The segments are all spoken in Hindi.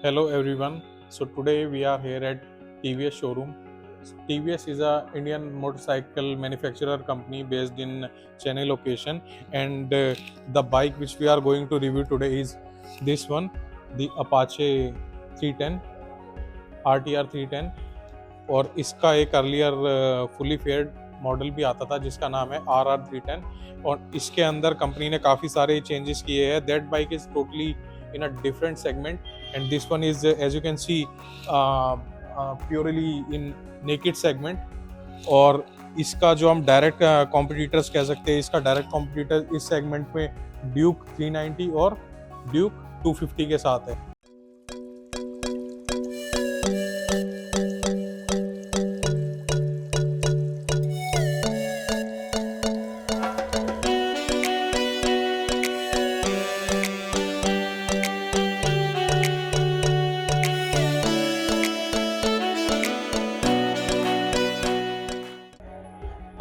Hello everyone. So today we are here at TVS showroom. TVS is a Indian motorcycle manufacturer company based in Chennai location, and the bike which we are going to review today is this one, the Apache 310 RTR 310. और इसका एक अर्लियर फुली फेयर्ड मॉडल भी आता था जिसका नाम है RR 310, और इसके अंदर कंपनी ने काफ़ी सारे चेंजेस किए हैं. That bike is totally in a different segment, and this one is as you can see purely in naked segment. और इसका जो हम डायरेक्ट कॉम्पिटिटर्स कह सकते हैं, इसका डायरेक्ट कॉम्पिटिटर इस सेगमेंट में ड्यूक 390 और ड्यूक 250 के साथ है.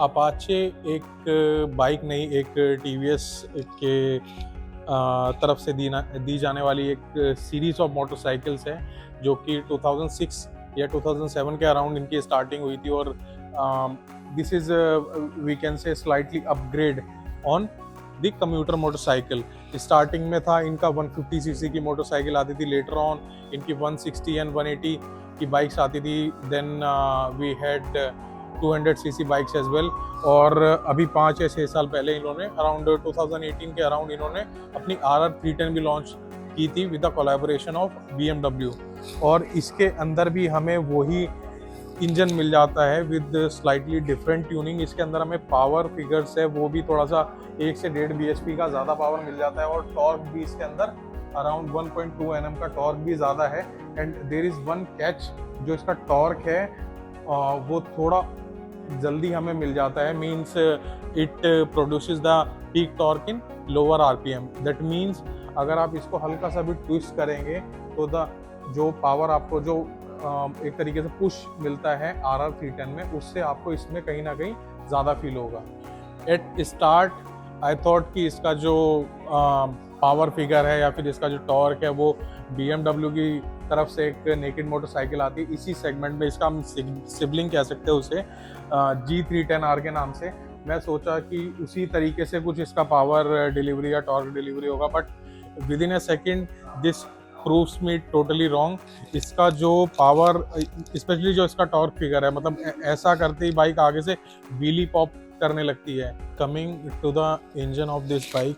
अपाचे एक बाइक नहीं, एक टीवीएस के तरफ से दी जाने वाली एक सीरीज ऑफ मोटरसाइकिल्स है जो कि 2006 या 2007 के अराउंड इनकी स्टार्टिंग हुई थी. और this is we can say slightly upgrade on the commuter motorcycle. Starting में था इनका 150 सीसी की मोटरसाइकिल आती थी, लेटर ऑन इनकी 160 एंड 180 की बाइक्स आती थी. Then we had 200 cc bikes as well. और अभी 5 या 6 साल पहले इन्होंने अराउंड 2018 के अराउंड इन्होंने अपनी RR 310 भी लॉन्च की थी with the collaboration of BMW. और इसके अंदर भी हमें वही इंजन मिल जाता है विद स्लाइटली डिफरेंट ट्यूनिंग. इसके अंदर हमें पावर फिगर्स है वो भी थोड़ा सा 1 से 1.5 bhp का ज़्यादा पावर मिल जाता है, और टॉर्क भी इसके अंदर अराउंड 1.2 Nm का टॉर्क भी ज़्यादा है. And there is one catch, जो इसका टॉर्क है वो थोड़ा जल्दी हमें मिल जाता है. Means it produces the peak torque in lower RPM. That means अगर आप इसको हल्का सा भी ट्विस्ट करेंगे तो द जो पावर आपको जो एक तरीके से पुश मिलता है RR 310 में, उससे आपको इसमें कहीं ना कहीं ज़्यादा फील होगा. एट स्टार्ट आई थॉट कि इसका जो पावर फिगर है या फिर इसका जो टॉर्क है वो BMW की तरफ से एक नेकेड मोटरसाइकिल आती है इसी सेगमेंट में, इसका हम सिबलिंग कह सकते हैं उसे, G310R के नाम से. मैं सोचा कि उसी तरीके से कुछ इसका पावर डिलीवरी या टॉर्क डिलीवरी होगा, but with in a second this proves me totally wrong. इसका जो पावर, स्पेशली जो इसका टॉर्क फिगर है, मतलब ऐसा करते ही बाइक आगे से व्हीली पॉप करने लगती है. Coming to the engine of this bike,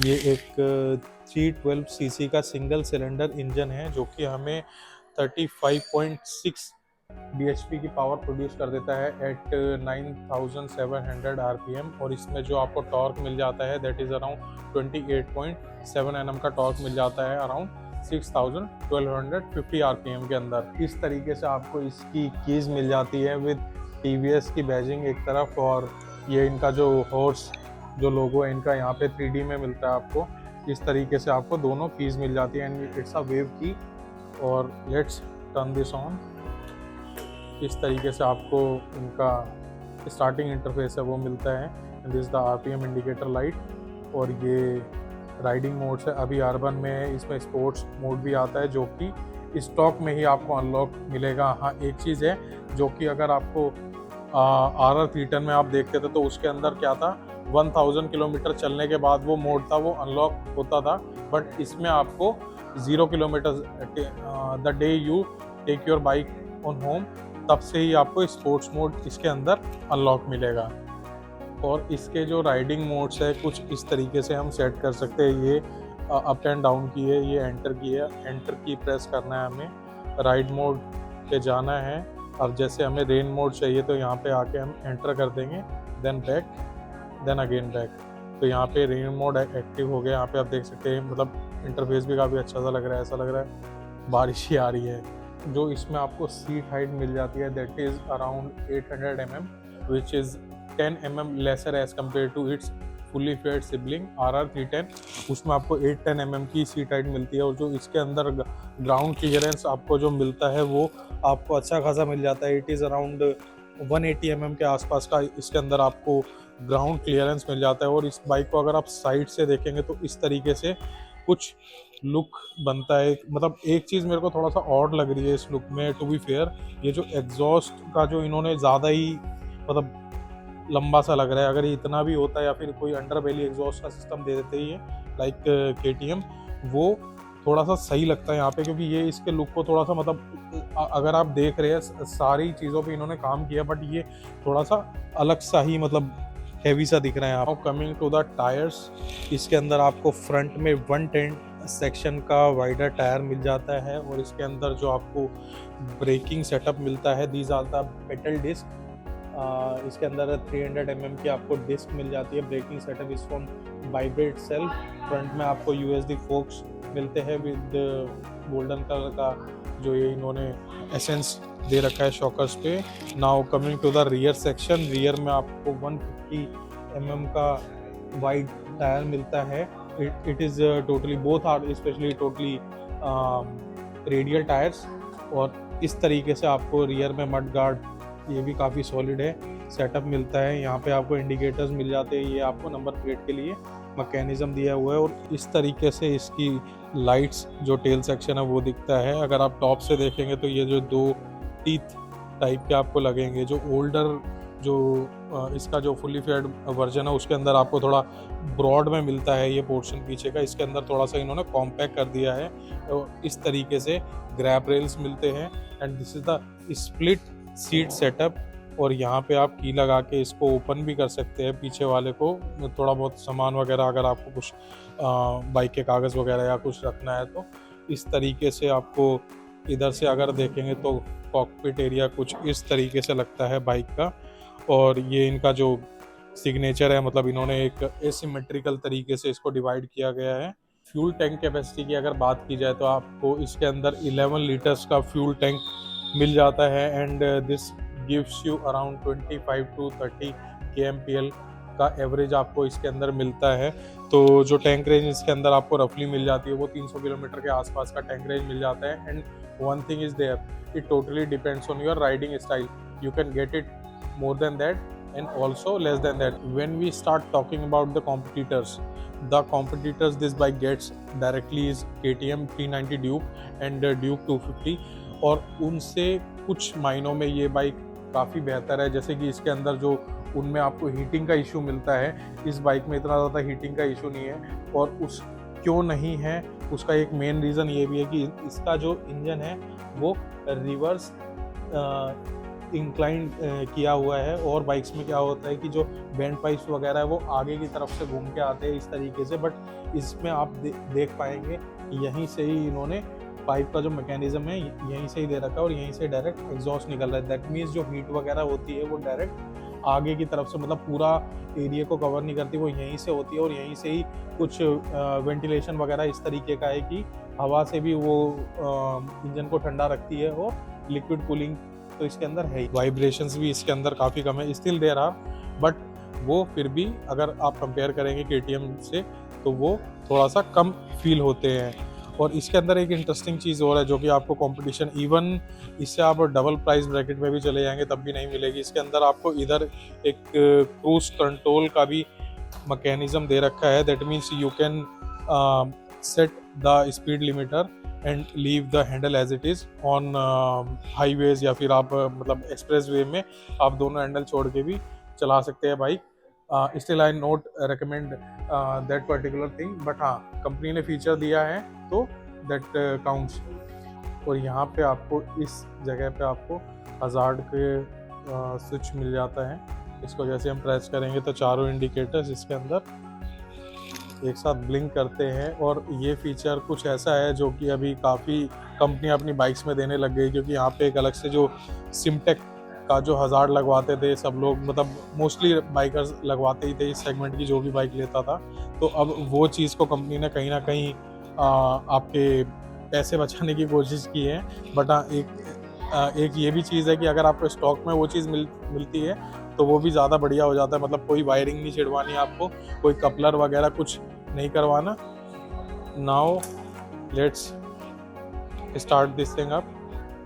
ये एक 312 सीसी का सिंगल सिलेंडर इंजन है जो कि हमें 35.6 bhp की पावर प्रोड्यूस कर देता है एट 9700 RPM. और इसमें जो आपको टॉर्क मिल जाता है दैट इज़ अराउंड 28.7 Nm का टॉर्क मिल जाता है अराउंड 6250 RPM के अंदर. इस तरीके से आपको इसकी कीज़ मिल जाती है विद TVS की बैजिंग एक तरफ, और ये इनका जो हॉर्स जो लोगो है इनका यहाँ पे 3D में मिलता है आपको. इस तरीके से आपको दोनों कीज़ मिल जाती है एंड इट्स अ वेव की. और लेट्स टर्न दिस ऑन. इस तरीके से आपको इनका स्टार्टिंग इंटरफेस है वो मिलता है. And this the RPM indicator light, और ये राइडिंग मोड है. अभी अर्बन में है, इसमें स्पोर्ट्स मोड भी आता है जो कि स्टॉक में ही आपको अनलॉक मिलेगा. हाँ, एक चीज़ है जो कि अगर आपको RR 310 में आप देखते थे तो उसके अंदर क्या था, 1000 किलोमीटर चलने के बाद वो मोड था वो अनलॉक होता था, बट इसमें आपको 0 kilometre the day you take your bike on home, तब से ही आपको स्पोर्ट्स मोड इसके अंदर अनलॉक मिलेगा. और इसके जो राइडिंग मोड्स है कुछ इस तरीके से हम सेट कर सकते हैं. ये अप एंड डाउन की है, ये एंटर की है. एंटर की प्रेस करना है हमें, राइड मोड पे जाना है. अब जैसे हमें रेन मोड चाहिए तो यहाँ पे आके हम एंटर कर देंगे, then back, then again back. तो यहाँ पे रेन मोड एक्टिव हो गया. यहाँ पे आप देख सकते हैं, मतलब इंटरफेस भी काफ़ी अच्छा सा लग रहा है, ऐसा लग रहा है बारिश ही आ रही है. जो इसमें आपको सीट हाइट मिल जाती है that is around 800 mm, which is 10 mm lesser as compare to its fully faired sibling RR 310. उसमें आपको 810 mm की सीट हाइट मिलती है. और जो इसके अंदर ग्राउंड क्लियरेंस आपको जो मिलता है वो आपको अच्छा खासा मिल जाता है. इट इज़ अराउंड 180 mm के आसपास का इसके अंदर आपको ग्राउंड क्लियरेंस मिल जाता है. और इस बाइक को अगर आप साइड से देखेंगे तो इस तरीके से कुछ लुक बनता है। मतलब एक चीज़ मेरे को थोड़ा सा ऑड लग रही है इस लुक में, टू बी फेयर, ये जो एग्जॉस्ट का जो इन्होंने ज़्यादा ही मतलब लंबा सा लग रहा है। अगर ये इतना भी होता है या फिर कोई अंडर बेली एग्जॉस्ट का सिस्टम दे देते ही है लाइक KTM, वो थोड़ा सा सही लगता है यहाँ पे, क्योंकि ये इसके लुक को थोड़ा सा मतलब अगर आप देख रहे हैं सारी चीज़ों पे इन्होंने काम किया, बट ये थोड़ा सा अलग सा ही मतलब हैवी सा दिख रहा है। आप कमिंग टू द टायर्स, इसके अंदर आपको फ्रंट में 110 सेक्शन का वाइडर टायर मिल जाता है, और इसके अंदर जो आपको ब्रेकिंग सेटअप मिलता है, these are the pedal disc. इसके अंदर 300 mm की आपको डिस्क मिल जाती है। Braking setup is from vibrate self. Front में आपको USD फोक्स मिलते हैं विद गोल्डन कलर का जो ये इन्होंने एसेंस दे रखा है शॉकर्स पे। Now coming to the rear section, rear में आपको 150 mm का वाइड टायर मिलता है। It is totally both are specially totally radial tyres, और इस तरीके से आपको रियर में मड गार्ड, ये भी काफ़ी सॉलिड है, सेटअप मिलता है। यहाँ पे आपको इंडिकेटर्स मिल जाते हैं, ये आपको नंबर प्लेट के लिए मैकेनिज्म दिया हुआ है, और इस तरीके से इसकी लाइट्स जो टेल सेक्शन है वो दिखता है। अगर आप टॉप से देखेंगे तो ये जो 2 टीथ टाइप के आपको लगेंगे। जो ओल्डर जो इसका जो फुली फेड वर्जन है उसके अंदर आपको थोड़ा ब्रॉड में मिलता है ये पोर्शन पीछे का, इसके अंदर थोड़ा सा इन्होंने कॉम्पैक्ट कर दिया है। तो इस तरीके से ग्रैब रेल्स मिलते हैं, and this is the split seat setup. और यहाँ पे आप की लगा के इसको ओपन भी कर सकते हैं पीछे वाले को, थोड़ा बहुत सामान वगैरह अगर आपको कुछ बाइक के कागज़ वगैरह या कुछ रखना है तो। इस तरीके से आपको इधर से अगर देखेंगे तो कॉकपिट एरिया कुछ इस तरीके से लगता है बाइक का। और ये इनका जो सिग्नेचर है, मतलब इन्होंने एक एसिमेट्रिकल तरीके से इसको डिवाइड किया गया है। फ्यूल टैंक कैपेसिटी की अगर बात की जाए तो आपको इसके अंदर 11 लीटर्स का फ्यूल टैंक मिल जाता है, and this gives you around 25 to 30 kmpl का एवरेज आपको इसके अंदर मिलता है। तो जो टैंक रेंज इसके अंदर आपको रफली मिल जाती है वो 300 किलोमीटर के आसपास का टैंक रेंज मिल जाता है। And one thing is there, it totally depends on your riding style, you can get it more than that and also less than that. When we start talking about the competitors this bike gets directly is KTM 390 Duke and Duke 250, और उनसे कुछ मायनों में ये बाइक काफ़ी बेहतर है। जैसे कि इसके अंदर जो उनमें आपको हीटिंग का इशू मिलता है, इस बाइक में इतना ज़्यादा हीटिंग का इशू नहीं है। और उस क्यों नहीं है उसका एक मेन रीज़न ये भी है कि इसका जो इंजन है वो रिवर्स इंक्लाइन किया हुआ है, और बाइक्स में क्या होता है कि जो बैंड पाइप्स वगैरह है वो आगे की तरफ से घूम के आते हैं इस तरीके से। बट इसमें आप देख पाएंगे यहीं से ही इन्होंने पाइप का जो मैकेनिज्म है यहीं से ही दे रखा है, और यहीं से डायरेक्ट एग्जॉस्ट निकल रहा है। दैट मीन्स जो हीट वगैरह होती है वो डायरेक्ट आगे की तरफ से, मतलब पूरा एरिया को कवर नहीं करती, वो यहीं से होती है। और यहीं से ही कुछ वेंटिलेशन वगैरह इस तरीके का है कि हवा से भी वो इंजन को ठंडा रखती है, और लिक्विड कूलिंग तो इसके अंदर है ही। वाइब्रेशंस भी इसके अंदर काफ़ी कम है, स्टिल देयर आर, बट वो फिर भी अगर आप कंपेयर करेंगे KTM से तो वो थोड़ा सा कम फील होते हैं। और इसके अंदर एक इंटरेस्टिंग चीज़ और है जो कि आपको कंपटीशन, इवन इससे आप डबल प्राइस ब्रैकेट में भी चले जाएंगे तब भी नहीं मिलेगी। इसके अंदर आपको इधर एक क्रूज कंट्रोल का भी मैकेनिज्म दे रखा है। That means you can set the speed limiter and leave the handle as it is on highways, या फिर आप मतलब एक्सप्रेस वे में आप दोनों हैंडल छोड़ के भी चला सकते हैं bike. Still I not recommend that particular thing, but हाँ कंपनी ने फीचर दिया है तो दैट काउंट्स। और यहाँ पे आपको इस जगह पे आपको हज़ार्ड के स्विच मिल जाता है। इसको जैसे हम प्रेस करेंगे तो चारों इंडिकेटर्स इसके अंदर एक साथ ब्लिंक करते हैं। और ये फीचर कुछ ऐसा है जो कि अभी काफ़ी कंपनियां अपनी बाइक्स में देने लग गई, क्योंकि यहाँ पे एक अलग से जो सिमटेक का जो हज़ार्ड लगवाते थे सब लोग, मतलब मोस्टली बाइकर्स लगवाते ही थे इस सेगमेंट की जो भी बाइक लेता था। तो अब वो चीज़ को कंपनी ने कहीं ना कहीं आपके पैसे बचाने की कोशिश की है। बट एक ये भी चीज़ है कि अगर आपको स्टॉक में वो चीज़ मिलती है तो वो भी ज़्यादा बढ़िया हो जाता है। मतलब कोई वायरिंग नहीं छिड़वानी आपको, कोई कपलर वगैरह कुछ नहीं करवाना। Now let's start this thing up.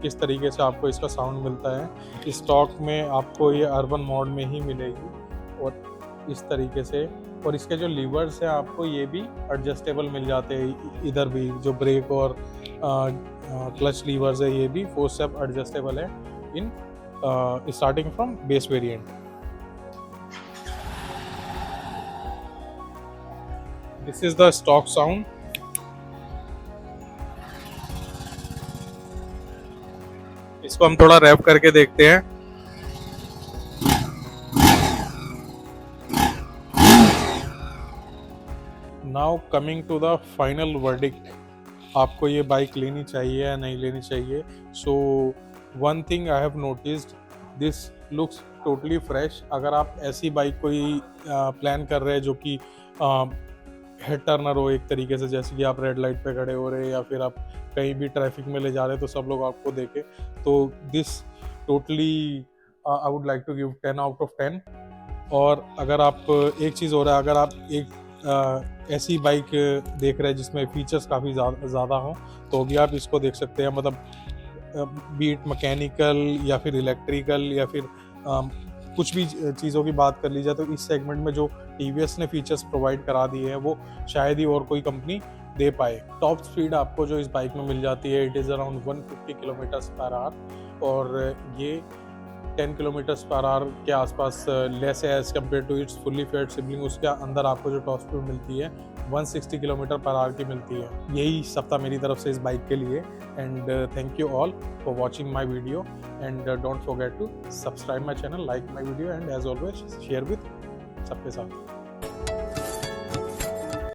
किस तरीके से आपको इसका साउंड मिलता है। स्टॉक में आपको ये अर्बन मोड में ही मिलेगी, और इस तरीके से और इसके जो लीवर्स है आपको ये भी एडजस्टेबल मिल जाते हैं, इधर भी जो ब्रेक और क्लच लीवर्स है ये भी 4 स्टेप एडजस्टेबल है in starting from base variant. This is the stock sound. इसको हम थोड़ा रैप करके देखते हैं। Now coming to the final verdict, आपको ये बाइक लेनी चाहिए या नहीं लेनी चाहिए। So one thing I have noticed, this looks totally fresh. अगर आप ऐसी बाइक कोई प्लान कर रहे हैं जो कि हेड टर्नर हो एक तरीके से, जैसे कि आप रेड लाइट पे खड़े हो रहे हैं या फिर आप कहीं भी ट्रैफिक में ले जा रहे हैं तो सब लोग आपको देखें, तो this totally I would like to give 10 out of 10। और अगर आप एक चीज़ हो रहा है, अगर आप एक ऐसी बाइक देख रहे हैं जिसमें फीचर्स काफ़ी ज़्यादा हों तो भी आप इसको देख सकते हैं। मतलब बीट मैकेनिकल या फिर इलेक्ट्रिकल या फिर कुछ भी चीज़ों की बात कर ली जाए तो इस सेगमेंट में जो टीवीएस ने फीचर्स प्रोवाइड करा दिए हैं वो शायद ही और कोई कंपनी दे पाए। टॉप स्पीड आपको जो इस बाइक में मिल जाती है, it is around 150 kilometres per hour, और ये 10 किलोमीटर्स पर आवर के आसपास लेस है as compare to its fully faired sibling. उसके अंदर आपको जो टॉप स्पीड मिलती है 160 किलोमीटर पर आवर की मिलती है। यही सब था मेरी तरफ से इस बाइक के लिए, and thank you all for watching my video, and don't forget to subscribe my channel, like my video, and as always share with सबके साथ।